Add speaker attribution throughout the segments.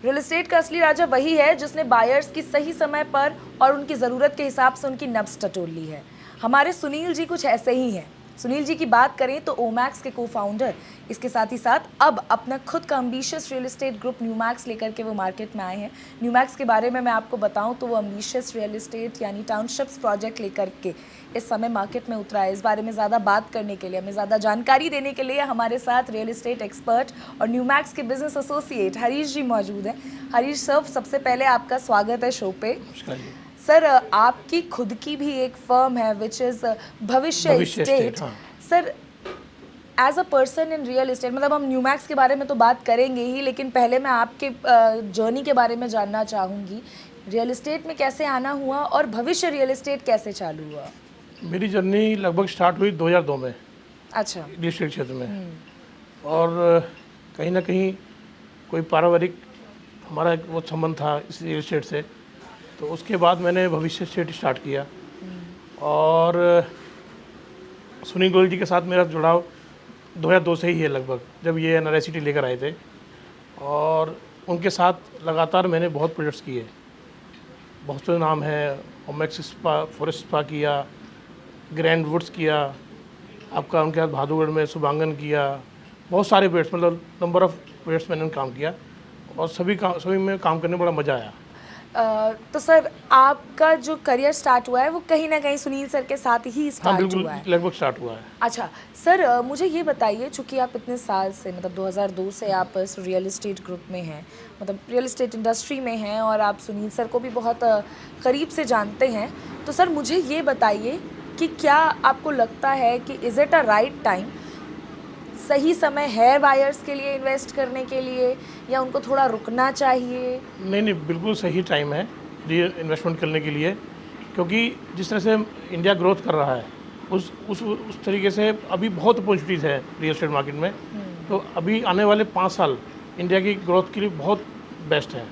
Speaker 1: Real estate का असली राजा वही है जिसने बायर्स की सही समय पर और उनकी ज़रूरत के हिसाब से उनकी नब्ज़ टटोल ली है। हमारे सुनील जी कुछ ऐसे ही हैं। सुनील जी की बात करें तो ओमैक्स के को-फाउंडर, इसके साथ ही साथ अब अपना खुद का एम्बिशियस रियल एस्टेट ग्रुप न्यूमैक्स लेकर के वो मार्केट में आए हैं। न्यूमैक्स के बारे में मैं आपको बताऊं तो वो एम्बिशियस रियल एस्टेट यानी टाउनशिप्स प्रोजेक्ट लेकर के इस समय मार्केट में उतरा है। इस बारे में ज़्यादा बात करने के लिए, हमें ज़्यादा जानकारी देने के लिए हमारे साथ रियल एस्टेट एक्सपर्ट और न्यूमैक्स के बिजनेस एसोसिएट हरीश जी मौजूद हैं। हरीश सर, सबसे पहले आपका स्वागत है शो पे। सर, आपकी खुद की भी एक फर्म है विच इज़ भविष्य एस्टेट।
Speaker 2: हाँ।
Speaker 1: Sir, as a person in real estate, मतलब हम न्यूमैक्स के बारे में तो बात करेंगे ही, लेकिन पहले मैं आपके जर्नी के बारे में जानना चाहूँगी। रियल एस्टेट में कैसे आना हुआ और भविष्य रियल एस्टेट कैसे चालू हुआ?
Speaker 2: मेरी जर्नी लगभग स्टार्ट हुई 2002 में
Speaker 1: अच्छा।
Speaker 2: रियल एस्टेट क्षेत्र में। और कहीं ना कहीं कोई पारिवारिक हमारा एक वो संबंध था इस रियल एस्टेट से, तो उसके बाद मैंने भविष्य एस्टेट स्टार्ट किया। और सुनील गोयल जी के साथ मेरा जुड़ाव 2002 से ही है लगभग, जब ये NRI सिटी लेकर आए थे। और उनके साथ लगातार मैंने बहुत प्रोजेक्ट्स किए, बहुत से नाम है। ओमैक्स स्पा, फॉरेस्ट स्पा किया, ग्रैंड वुड्स किया, आपका उनके साथ भादुगढ़ में शुभांगन किया, बहुत सारे प्रोजेक्ट्स, मतलब नंबर ऑफ़ प्रोजेक्ट्स मैंने काम किया। और सभी में काम करने में बड़ा मज़ा आया।
Speaker 1: तो सर, आपका जो करियर स्टार्ट हुआ है वो कहीं ना कहीं सुनील सर के साथ ही
Speaker 2: हाँ,
Speaker 1: स्टार्ट
Speaker 2: बिल्कुल
Speaker 1: हुआ है।
Speaker 2: लगभग स्टार्ट हुआ है।
Speaker 1: अच्छा सर, मुझे ये बताइए, चूँकि आप इतने साल से, मतलब 2002 से आप इस रियल एस्टेट ग्रुप में हैं, मतलब रियल एस्टेट इंडस्ट्री में हैं, और आप सुनील सर को भी बहुत करीब से जानते हैं, तो सर मुझे ये बताइए कि क्या आपको लगता है कि is it a right time, सही समय है बायर्स के लिए इन्वेस्ट करने के लिए, या उनको थोड़ा रुकना चाहिए?
Speaker 2: नहीं, बिल्कुल सही टाइम है इन्वेस्टमेंट करने के लिए, क्योंकि जिस तरह से इंडिया ग्रोथ कर रहा है उस तरीके से अभी बहुत अपॉर्चुनिटीज़ है रियल एस्टेट मार्केट में। तो अभी आने वाले 5 साल इंडिया की ग्रोथ के लिए बहुत बेस्ट है।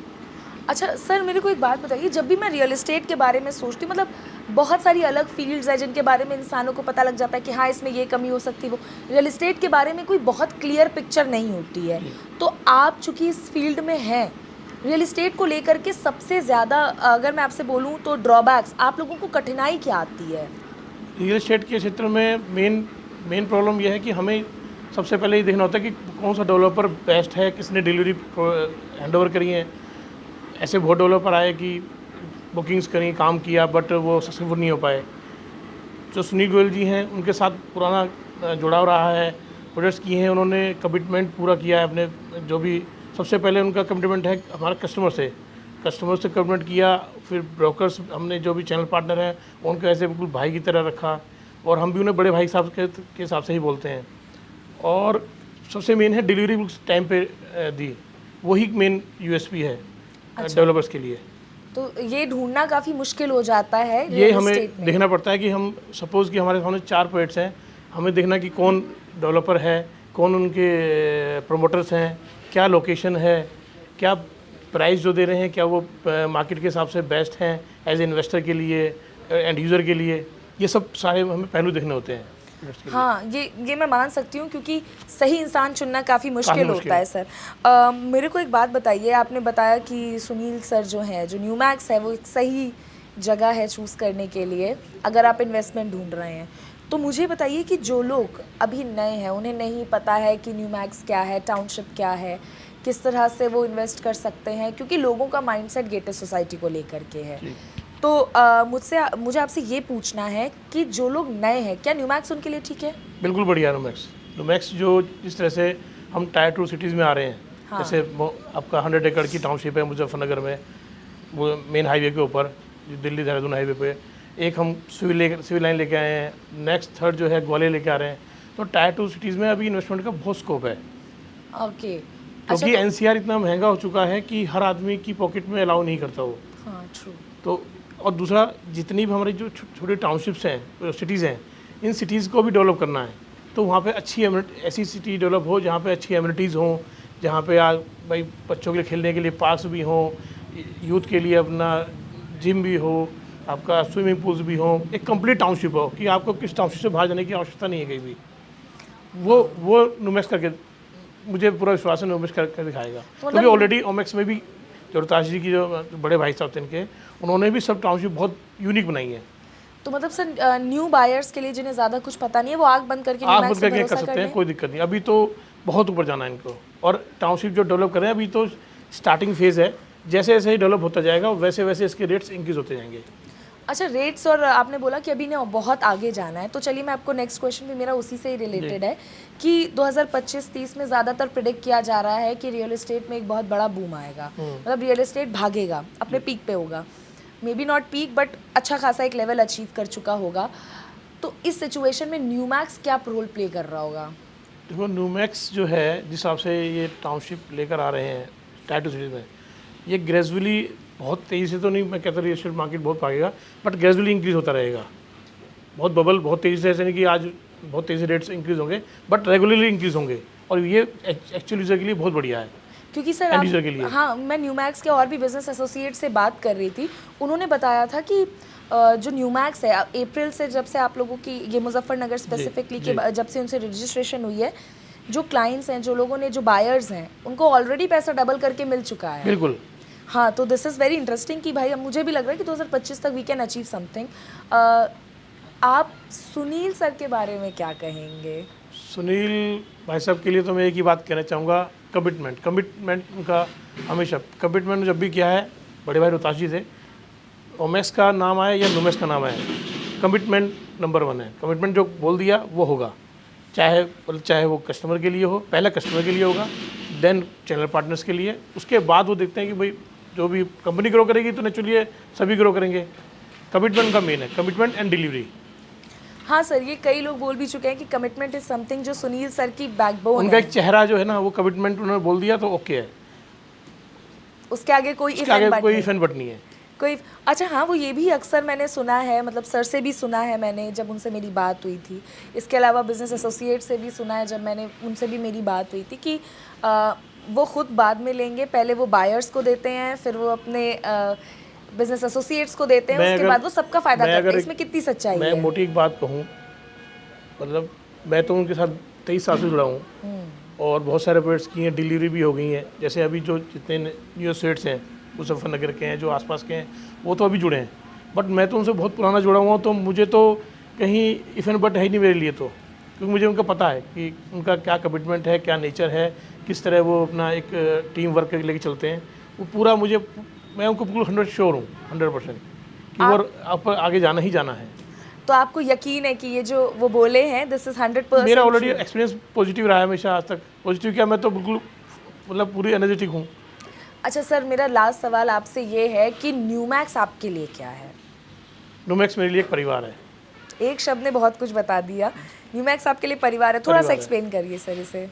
Speaker 1: अच्छा सर, मेरे को एक बात बताइए, जब भी मैं रियल एस्टेट के बारे में सोचती हूँ, मतलब बहुत सारी अलग फील्ड्स हैं जिनके बारे में इंसानों को पता लग जाता है कि हाँ इसमें ये कमी हो सकती है, वो रियल एस्टेट के बारे में कोई बहुत क्लियर पिक्चर नहीं होती है। तो आप चूँकि इस फील्ड में हैं, रियल एस्टेट को लेकर के सबसे ज़्यादा अगर मैं आपसे बोलूँ तो ड्रॉबैक्स, आप लोगों को कठिनाई क्या आती है?
Speaker 2: रियल एस्टेट के क्षेत्र में मेन प्रॉब्लम यह है कि हमें सबसे पहले ये देखना होता है कि कौन सा डेवलपर बेस्ट है, किसने डिलीवरी हैंडओवर करी है। ऐसे बहुत डेवलपर आए कि बुकिंग्स करी, काम किया, बट वो सक्सेसफुल नहीं हो पाए। जो सुनील गोयल जी हैं, उनके साथ पुराना जुड़ाव रहा है, प्रोजेक्ट्स किए हैं, उन्होंने कमिटमेंट पूरा किया है अपने। जो भी सबसे पहले उनका कमिटमेंट है हमारे कस्टमर से कमिटमेंट किया। फिर ब्रोकर्स, हमने जो भी चैनल पार्टनर हैं उनको ऐसे बिल्कुल भाई की तरह रखा, और हम भी उन्हें बड़े भाई साहब के हिसाब से ही बोलते हैं। और सबसे मेन है डिलीवरी बुक्स टाइम पे दी, वही मेन USP है डेवलपर्स के लिए।
Speaker 1: तो ये ढूंढना काफ़ी मुश्किल हो जाता है
Speaker 2: ये
Speaker 1: रियल
Speaker 2: हमें
Speaker 1: एस्टेट में।
Speaker 2: देखना पड़ता है कि हम सपोज़ कि हमारे सामने 4 प्रोजेक्ट्स हैं, हमें देखना कि कौन डेवलपर है, कौन उनके प्रमोटर्स हैं, क्या लोकेशन है, क्या प्राइस जो दे रहे हैं, क्या वो मार्केट के हिसाब से बेस्ट हैं एज ए इन्वेस्टर के लिए, एंड यूज़र के लिए। ये सब सारे हमें पहलू देखने होते हैं।
Speaker 1: हाँ, ये मैं मान सकती हूँ, क्योंकि सही इंसान चुनना काफ़ी मुश्किल
Speaker 2: मुश्किल
Speaker 1: होता है सर। मेरे को एक बात बताइए, आपने बताया कि सुनील सर जो हैं, जो न्यूमैक्स है, वो एक सही जगह है चूज़ करने के लिए अगर आप इन्वेस्टमेंट ढूंढ रहे हैं। तो मुझे बताइए कि जो लोग अभी नए हैं, उन्हें नहीं पता है कि न्यूमैक्स क्या है, टाउनशिप क्या है, किस तरह से वो इन्वेस्ट कर सकते हैं, क्योंकि लोगों का माइंडसेट गेटेड सोसाइटी को लेकर के है। तो मुझे आपसे ये पूछना है कि जो लोग नए हैं, क्या न्यूमैक्स उनके लिए ठीक है?
Speaker 2: बिल्कुल बढ़िया। न्यूमैक्स जो जिस तरह से हम टायर 2 सिटीज़ में आ रहे हैं,
Speaker 1: हाँ।
Speaker 2: जैसे आपका 100 एकड़ की टाउनशिप है मुजफ्फरनगर में, वो मेन हाईवे के ऊपर, जो दिल्ली देहरादून हाईवे पे। एक हम सिविल लाइन लेके आए हैं, नेक्स्ट थर्ड जो है ग्वालियर लेके आ रहे हैं। तो टायर 2 सिटीज़ में अभी इन्वेस्टमेंट का बहुत स्कोप है।
Speaker 1: ओके,
Speaker 2: क्योंकि एनसीआर इतना महंगा हो चुका है कि हर आदमी की पॉकेट में अलाउ नहीं करता वो।
Speaker 1: हाँ ट्रू।
Speaker 2: तो और दूसरा, जितनी भी हमारी जो छोटे टाउनशिप्स हैं, सिटीज़ हैं, इन सिटीज़ को भी डेवलप करना है। तो वहाँ पे अच्छी ऐसी सिटी डेवलप हो जहाँ पे अच्छी एमिनिटीज़ हों, जहाँ पे भाई बच्चों के लिए खेलने के लिए पार्क्स भी हों, यूथ के लिए अपना जिम भी हो, आपका स्विमिंग पूल्स भी हों, एक कंप्लीट टाउनशिप हो कि आपको किस टाउनशिप से बाहर जाने की आवश्यकता नहीं है कहीं भी। वो नुमेक्स करके, मुझे पूरा विश्वास है नुमेक्स करके दिखाएगा। क्योंकि ऑलरेडी ओमेक्स में भी जो रोहताश जी की जो बड़े भाई साहब थे इनके, उन्होंने भी सब टाउनशिप बहुत यूनिक बनाई है।
Speaker 1: तो मतलब सर न्यू बायर्स के लिए जिन्हें ज़्यादा कुछ पता नहीं है वो आँख बंद करके
Speaker 2: आँख
Speaker 1: न्यूमैक्स
Speaker 2: बंद
Speaker 1: पे
Speaker 2: करके
Speaker 1: भरोसा
Speaker 2: कर सकते हैं,
Speaker 1: लें?
Speaker 2: कोई दिक्कत नहीं। अभी तो बहुत ऊपर जाना है इनको, और टाउनशिप जो डेवलप कर रहे हैं अभी तो स्टार्टिंग फेज़ है। जैसे जैसे ही डेवलप होता जाएगा वैसे वैसे इसके रेट्स इंक्रीज होते जाएंगे।
Speaker 1: अच्छा, रेट्स, और आपने बोला कि अभी ने बहुत आगे जाना है, तो चलिए मैं आपको नेक्स्ट क्वेश्चन भी मेरा उसी से ही रिलेटेड है कि 2025-30 में ज़्यादातर प्रिडिक्ट किया जा रहा है कि रियल एस्टेट में एक बहुत बड़ा बूम आएगा। मतलब रियल एस्टेट भागेगा, अपने पीक पे होगा, may be not peak but अच्छा खासा एक लेवल अचीव कर चुका होगा। तो इस सिचुएशन में न्यूमैक्स क्या रोल प्ले कर रहा होगा?
Speaker 2: देखो, न्यूमैक्स जो है जिस हिसाब से ये टाउनशिप लेकर आ रहे हैं टायर 2 सिटीज़ में, ये ग्रेजुअली, बहुत तेज़ी से तो नहीं मैं कहता रियल एस्टेट मार्केट बहुत भागेगा, बट ग्रेजुअली इंक्रीज़ होता रहेगा। बहुत बबल बहुत तेज़ी से, ऐसे नहीं कि आज बहुत तेज़ी से रेट्स इंक्रीज़ होंगे, बट रेगुलरली इंक्रीज़ होंगे, और ये एक्चुअल यूज़र के लिए बहुत बढ़िया है।
Speaker 1: क्योंकि सर
Speaker 2: एंड यूज़र के लिए।
Speaker 1: हाँ, मैं न्यूमैक्स के और भी बिजनेस एसोसिएट से बात कर रही थी, उन्होंने बताया था कि जो न्यूमैक्स है अप्रैल से, जब से आप लोगों की ये मुजफ्फरनगर स्पेसिफिकली के जब से उनसे रजिस्ट्रेशन हुई है, जो क्लाइंट्स हैं, जो लोगों ने, जो बायर्स हैं, उनको ऑलरेडी पैसा डबल करके मिल चुका है।
Speaker 2: बिल्कुल।
Speaker 1: हाँ, तो दिस इज़ वेरी इंटरेस्टिंग कि भाई, अब मुझे भी लग रहा है कि 2025 तक वी कैन अचीव समथिंग। आप सुनील सर के बारे में क्या कहेंगे?
Speaker 2: सुनील भाई साहब के लिए तो मैं एक ही बात कहना चाहूँगा, कमिटमेंट उनका हमेशा, कमिटमेंट जब भी किया है, बड़े भाई रोहताश जी थे, ओमेक्स का नाम आए या नुमेक्स का नाम आए, कमिटमेंट नंबर 1 है। कमिटमेंट जो बोल दिया वो होगा, चाहे वो कस्टमर के लिए हो, पहले कस्टमर के लिए होगा, देन चैनल पार्टनर्स के लिए, उसके बाद वो देखते हैं कि भाई जो भी कंपनी ग्रो करेगी तो नेचुरली सभी ग्रो करेंगे। कमिटमेंट का मेन है, कमिटमेंट एंड डिलीवरी।
Speaker 1: हाँ सर, ये कई लोग बोल भी चुके हैं कि कमिटमेंट इज समथिंग जो सुनील सर की बैकबोन
Speaker 2: उनका
Speaker 1: है।
Speaker 2: एक चेहरा जो है ना, वो कमिटमेंट उन्होंने बोल दिया तो ओके है,
Speaker 1: उसके आगे कोई
Speaker 2: उसके आगे कोई
Speaker 1: नहीं।
Speaker 2: इफेंट बट नहीं है
Speaker 1: कोई। अच्छा हाँ, वो ये भी अक्सर मैंने सुना है, मतलब सर से भी सुना है मैंने जब उनसे मेरी बात हुई थी, इसके अलावा बिजनेस एसोसिएट से भी सुना है जब मैंने उनसे भी मेरी बात हुई थी कि वो खुद बाद में लेंगे, पहले वो बायर्स को देते हैं, फिर वो अपने बिजनेस एसोसिएट्स को देते हैं, उसके बाद वो सबका फ़ायदा करते हैं। इसमें कितनी सच्चाई है?
Speaker 2: मैं मोटी एक बात कहूँ, मतलब मैं तो उनके साथ 23 साल से जुड़ा हूँ और बहुत सारे प्रोजेक्ट्स किए हैं, डिलीवरी भी हो गई है। जैसे अभी जो जितने न्यू स्टेट्स हैं, मुजफ्फरनगर के हैं, जो आसपास के हैं, वो तो अभी जुड़े हैं, बट मैं तो उनसे बहुत पुराना जुड़ा हुआ हूँ, तो मुझे तो कहीं इफ एंड बट है ही नहीं मेरे लिए, तो क्योंकि मुझे उनका पता है कि उनका क्या कमिटमेंट है, क्या नेचर है, किस तरह वो अपना एक टीम वर्क लेके चलते हैं। वो पूरा मैं उनको बिल्कुल 100 श्योर हूँ, 100% कि वो आप आगे जाना ही जाना है।
Speaker 1: तो आपको यकीन है कि ये जो वो बोले हैं दिस इज 100%?
Speaker 2: मेरा ऑलरेडी एक्सपीरियंस पॉजिटिव रहा है हमेशा आज तक। पॉजिटिव क्या, मैं तो बिल्कुल मतलब पूरी एनर्जेटिक हूँ।
Speaker 1: अच्छा सर, मेरा लास्ट सवाल आपसे ये है कि न्यूमैक्स आपके लिए क्या है?
Speaker 2: न्यूमैक्स मेरे लिए एक परिवार है।
Speaker 1: एक शब्द ने बहुत कुछ बता दिया। न्यूमैक्स आपके लिए परिवार है, थोड़ा सा एक्सप्लेन करिए सर इसे।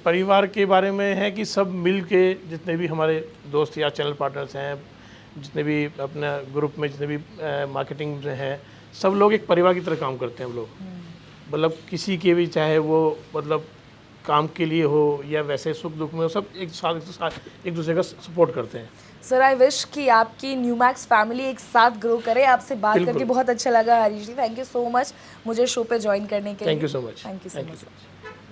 Speaker 2: परिवार के बारे में है कि सब मिल के, जितने भी हमारे दोस्त या चैनल पार्टनर्स हैं, जितने भी अपने ग्रुप में जितने भी मार्केटिंग में हैं, सब लोग एक परिवार की तरह काम करते हैं हम लोग। मतलब किसी के भी, चाहे वो मतलब काम के लिए हो या वैसे सुख दुख में हो, सब एक दूसरे का सपोर्ट करते हैं।
Speaker 1: सर आई विश कि आपकी न्यूमैक्स फैमिली एक साथ ग्रो करे। आपसे बात करके बहुत अच्छा लगा हरीश जी, थैंक यू सो मच मुझे शो पे ज्वाइन करने के लिए।
Speaker 2: Thank you so much.
Speaker 1: Thank you so much.